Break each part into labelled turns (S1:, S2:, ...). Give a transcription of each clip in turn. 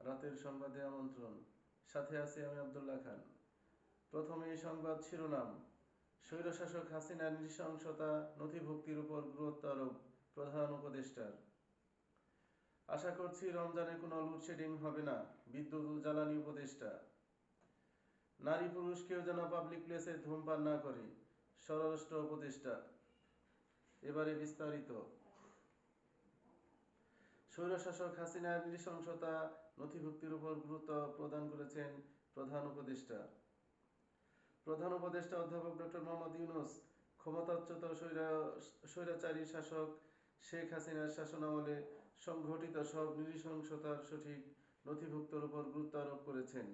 S1: রাতের সংবাদে আমন্ত্রণ। সাথে আছি আমি আব্দুল্লাহ খান। প্রথমে এই সংবাদ শিরোনাম। স্বৈরশাসক হাসিনার নৃশংসতা নথিভুক্তির উপর গুরুত্ব আরোপ প্রধান উপদেষ্টার। আশা করছি রমজানে কোনো লোডশেডিং হবে না, বিদ্যুৎ ও জ্বালানি উপদেষ্টা। নারী পুরুষ কেউ যেন পাবলিক প্লেসে ধূমপান না করে, স্বরাষ্ট্র উপদেষ্টা। এবারে বিস্তারিত। স্বৈরশাসক হাসিনার নৃশংসতা নথিভুক্তির উপর গুরুত্ব প্রদান করেছেন প্রধান উপদেষ্টা। প্রধান উপদেষ্টা অধ্যাপক ডক্টর মোহাম্মদ ইউনূস ক্ষমতাচ্যুত স্বৈরাচারী শাসক শেখ হাসিনার শাসনামলে সংঘটিত সব নৃশংসতার সঠিক নথিভুক্তির উপর গুরুত্ব আরোপ করেছেন।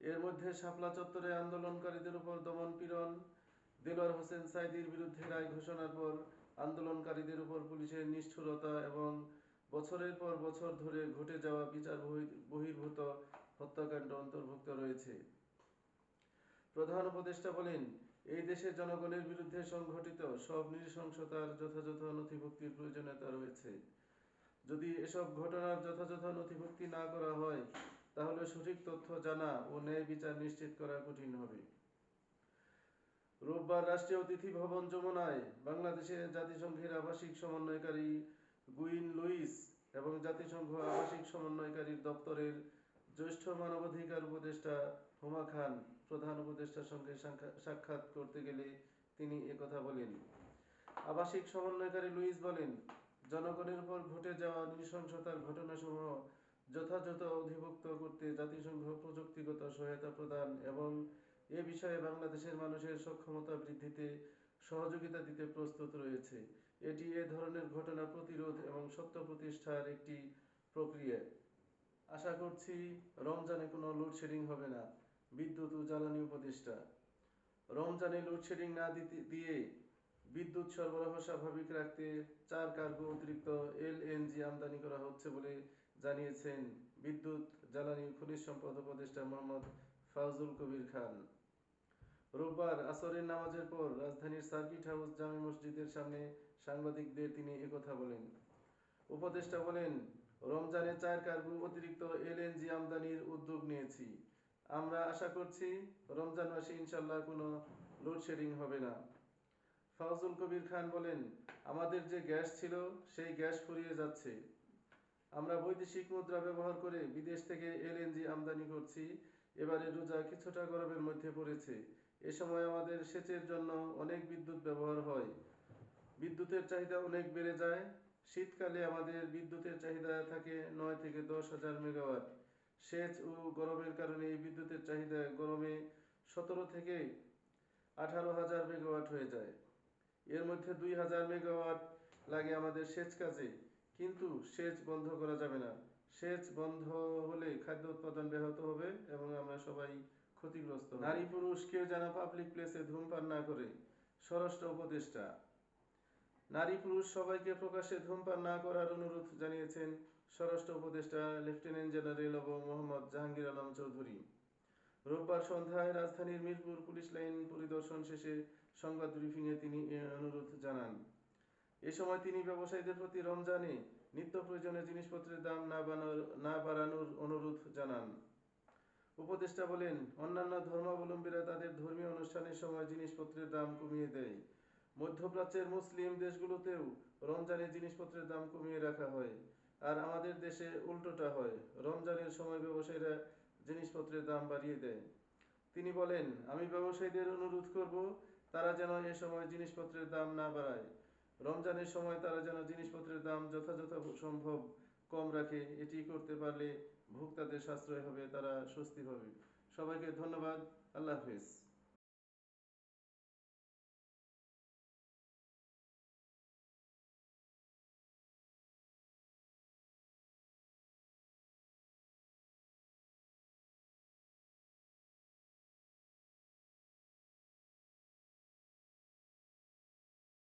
S1: এর মধ্যে শাপলা চত্বরে আন্দোলনকারীদের উপর দমন-পীড়ন, দেলোয়ার হোসেন সাঈদীর বিরুদ্ধে রায় ঘোষণার পর আন্দোলনকারীদের উপর পুলিশের নিষ্ঠুরতা এবং বছরের পর বছর ধরে ঘটে যাওয়া বিচার বহির্ভূত হত্যাকাণ্ড অন্তর্ভুক্ত রয়েছে। প্রধান উপদেষ্টা বলেন, এই দেশের জনগণের বিরুদ্ধে সংঘটিত সব নৃশংসতার যথাযথ নথিভুক্তির প্রয়োজনীয়তা রয়েছে। যদি এসব ঘটনার যথাযথ নথিভুক্তি না করা হয়, তাহলে সঠিক তথ্য জানা ও ন্যায় বিচার নিশ্চিত করা কঠিন হবে। রোববার রাষ্ট্রীয় অতিথি ভবন যমুনায় বাংলাদেশে জাতিসংঘের আবাসিক সমন্বয়কারী গুইন লুইস এবং জাতিসংঘ আবাসিক সমন্বয়কারীর দপ্তরের জ্যেষ্ঠ মানবাধিকার উপদেষ্টা হুমা খান প্রধান উপদেষ্টার সঙ্গে সাক্ষাৎ করতে গেলে তিনি একথা বলেন। আবাসিক সমন্বয়কারী লুইস বলেন, জনগণের উপর ঘটে যাওয়া নৃশংসতার ঘটনাসমূহ যথাযথ অধিভুক্ত করতে জাতিসংঘ প্রযুক্তিগত সহায়তা প্রদান এবং এ বিষয়ে বাংলাদেশের মানুষের সক্ষমতা বৃদ্ধিতে সহযোগিতা দিতে প্রস্তুত রয়েছে। এটি এ ধরনের ঘটনা প্রতিরোধ এবং সত্য প্রতিষ্ঠার একটি প্রক্রিয়া। আশা করছি রমজানে কোনো লোডশেডিং হবে না, বিদ্যুৎ ও জ্বালানি উপদেষ্টা। রমজানে লোডশেডিং না দিয়ে বিদ্যুৎ সরবরাহ স্বাভাবিক রাখতে 4 কার্গো অতিরিক্ত এলএনজি আমদানি করা হচ্ছে বলে জানিয়েছেন বিদ্যুৎ, জ্বালানি ও খনিজ সম্পদ উপদেষ্টা মোহাম্মদ ফাউজুল কবির খান। রোববার আসরের নামাজের পর রাজধানীর সার্কিট হাউস জামে মসজিদের সামনে সাংবাদিকদের তিনি একথা বলেন। উপদেষ্টা বলেন, রমজানে 4 কার্গো অতিরিক্ত এলএনজি আমদানির উদ্যোগ নিয়েছি। আমরা আশা করছি রমজান মাসে ইনশাল্লাহ কোনো লোডশেডিং হবে না। ফাউজুল কবির খান বলেন, আমাদের যে গ্যাস ছিল সেই গ্যাস ফুরিয়ে যাচ্ছে। আমরা বৈদেশিক মুদ্রা ব্যবহার করে বিদেশ থেকে এলএনজি আমদানি করছি। এবারে রোজা কিছুটা গরমের মধ্যে পড়েছে। এ সময় আমাদের সেচের জন্য অনেক বিদ্যুৎ ব্যবহার হয়। বিদ্যুতের চাহিদা অনেক বেড়ে যায়। শীতকালে আমাদের বিদ্যুতের চাহিদা থাকে 9 থেকে 10 হাজার মেগাওয়াট। সেচ ও গরমের কারণে এই বিদ্যুতের চাহিদা গরমে 17 থেকে 18 হাজার মেগাওয়াট হয়ে যায়। এর মধ্যে 2000 মেগাওয়াট লাগে আমাদের সেচ কাজে, কিন্তু সেচ বন্ধ করা যাবে না। সেচ বন্ধ হলে খাদ্য উৎপাদন ব্যাহত হবে এবং আমরা সবাই ক্ষতিগ্রস্ত হব। নারী পুরুষ কেউ যেন পাবলিক প্লেসে ধূমপান না করে, স্বরাষ্ট্র উপদেষ্টা। নারী পুরুষ সবাইকে প্রকাশ্যে ধূমপান না করার অনুরোধ জানিয়েছেন স্বরাষ্ট্র উপদেষ্টা লেফটেন্যান্ট জেনারেল মোহাম্মদ জাহাঙ্গীর আলম চৌধুরী। রোববার সন্ধ্যায় রাজধানীর মিরপুর পুলিশ লাইন পরিদর্শন শেষে সংবাদ ব্রিফিংয়ে তিনি এ অনুরোধ জানান। এ সময় তিনি ব্যবসায়ীদের প্রতি রমজানে নিত্য প্রয়োজনীয় জিনিসপত্রের দাম না বাড়ানোর অনুরোধ জানান। উপদেষ্টা বলেন, অন্যান্য ধর্মাবলম্বীরা তাদের ধর্মীয় অনুষ্ঠানের সময় জিনিসপত্রের দাম কমিয়ে দেয়। মধ্যপ্রাচ্যের মুসলিম দেশগুলোতেও রমজানে জিনিসপত্রের দাম কমিয়ে রাখা হয়, আর আমাদের দেশে উল্টোটা হয়, রমজানের সময় ব্যবসায়ীরা জিনিসপত্রের দাম বাড়িয়ে দেয়। তিনি বলেন, আমি ব্যবসায়ীদের অনুরোধ করব তারা যেন এ সময় জিনিসপত্রের দাম না বাড়ায়। রমজানের সময় তারা যেন জিনিসপত্রের দাম যথাযথ সম্ভব কম রাখে। এটি করতে পারলে ভোক্তাদের সাশ্রয় হবে, তারা স্বস্তি পাবে। সবাইকে ধন্যবাদ। আল্লাহ হাফেজ।